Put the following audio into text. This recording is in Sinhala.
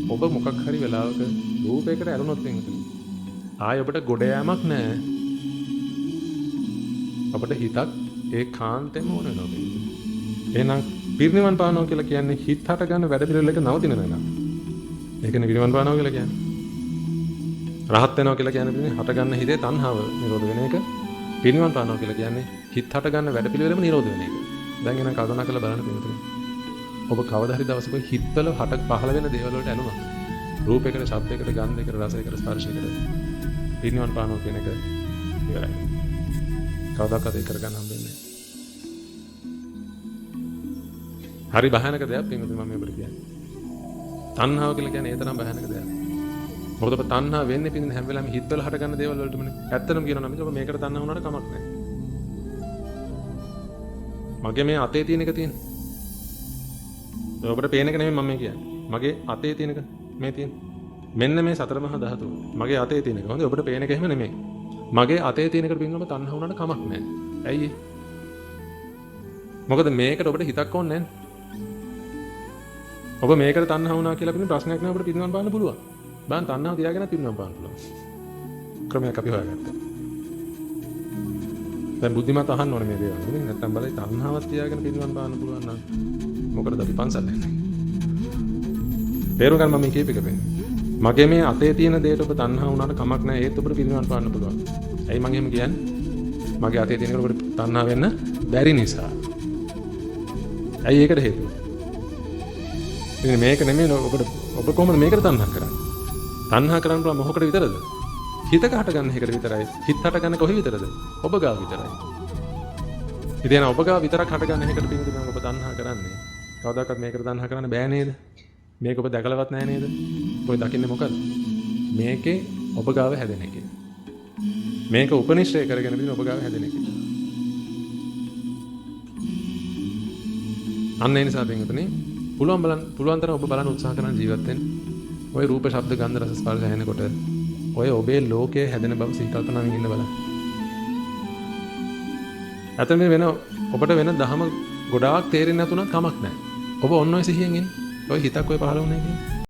ඔබ මොකක් හරි වෙලාවක රූපයකට ඇලුනොත් වෙනකනේ. ආය ඔබට ගොඩ යෑමක් නැහැ. අපිට හිතක් ඒ කාන්තෙම ඕන වෙනවා කියන්නේ. එහෙනම් පිරිනිවන් පානවා කියලා කියන්නේ හිත හට ගන්න වැඩ පිළිවෙලක නවතින වෙනවා. ඒකනේ පිරිනිවන් පානවා කියලා කියන්නේ. රහත් වෙනවා කියලා කියන්නේ හට ගන්න හිතේ තණ්හාව නිරෝධ වෙන එක. පිරිනිවන් පානවා කියලා කියන්නේ හිත හට ගන්න වැඩ පිළිවෙලම නිරෝධ වෙන එක. දැන් එනම් කල්පනා කරලා බලන්න පිළිතුරේ. ඔබ කවදා හරි දවසක හිතවල හට පහළ වෙන දේවල් වලට ඇලුනා. රූපයකට, ශබ්දයකට, ගන්ධයකට, රසයකට, ස්පර්ශයකට පිරිනිවන් පානවා කියන එක ඉවරයි. කවදාකවත් ඒක කරගන්න හම්බෙන්නේ නැහැ. හරි භයානක දෙයක් පින්වතුනි මම ඔබට කියන්නේ. තණ්හාව කියලා කියන්නේ ඒ තරම් භයානක දෙයක්. මොකද ඔබ තණ්හා වෙන්නේ පින්වතුනි හැම වෙලාවෙම හිතවල හට ගන්න දේවල් වලටමනේ. ඇත්තටම කියනවා නම් ඔබ මේකට තණ්හා වුණාට කමක් නැහැ. මගේ මේ අතේ තියෙන එක තියෙන. ඔබට පේන එක නෙමෙයි මම මේ කියන්නේ. මගේ අතේ තියෙන එක මේ තියෙන. මෙන්න මේ සතර මහා ධාතු. මගේ අතේ තියෙන එක. හොඳයි ඔබට පේන එක එහෙම නෙමෙයි. මගේ අතේ තියෙන එකට පින්නම තණ්හා වුණාට කමක් නැහැ. ඇයි ඒ? මොකද මේකට ඔබට හිතක් ඕනේ නැහැ. ඔබ මේකට තණ්හා වුණා කියලා පින්න ප්‍රශ්නයක් නෑ ඔබට පිරිනවන් පාන්න පුළුවන්. බලන්න තණ්හාව තියාගෙන පිරිනවන් පාන්න පුළුවන්. ක්‍රමයක් අපි හොයාගත්තා. දැන් බුද්ධිමත් අහන්න ඕනේ මේ දේවල්. නේ නැත්තම් බලයි තණ්හාවක් තියාගෙන පිරිනවන් පාන්න පුළුවන් නම් මොකටද අපි පන්සල් යන්නේ? තේරුම් ගන්න මම මේ කීප එක වෙන්නේ. මගේ මේ අතේ තියෙන දේට ඔබ තණ්හා වුණාට කමක් නැහැ. ඒත් ඔබට පිරිනවන් පාන්න පුළුවන්. ඇයි මම එහෙම කියන්නේ? මගේ අතේ තියෙන එකට ඔබට තණ්හා වෙන්න බැරි නිසා. ඇයි ඒකට හේතුව? ඉතින් මේක නෙමෙයි ඔබ කොහොමද මේකට තණ්හා කරන්නේ? තණ්හා කරන්න පුළුවන් මොහොකට විතරද? හිතක හට ගන්න එකට විතරයි. හිත හට ගන්න කොහේ විතරද? ඔබ ගාව විතරයි. ඉතින් ඔබ ගාව විතරක් හට ගන්න එකට පිටුද නම් ඔබ තණ්හා කරන්නේ. කවදාකවත් මේකට තණ්හා කරන්න බෑ නේද? මේක ඔබ දැකලවත් නැහැ නේද? ඔය දකින්නේ මොකද? මේකේ ඔබ ගාව හැදෙන එකේ. මේක උපනිශ්‍රය කරගෙන පිටින් ඔබ ගාව හැදෙන එකේ. අන්න ඒ නිසා දෙන්නතනේ පුළුවන් තරම් ඔබ බලන්න උත්සාහ කරන ජීවත් වෙන්න. ඔය රූප, ශබ්ද, ගන්ධ, රස, ස්පර්ශ හැෙනකොට ඔය ඔබේ ලෝකයේ හැදෙන බව සිතල්පනාවෙන් ඉන්න බලන්න. අතන වෙන ඔබට වෙන දහම ගොඩාක් තේරෙන්නේ නැතුණත් කමක් නැහැ. ඔබ ඔන්න ඔය සිහියෙන් ඉන්න. ඔය හිතක් ඔය පහළ වුණේ කියන්නේ.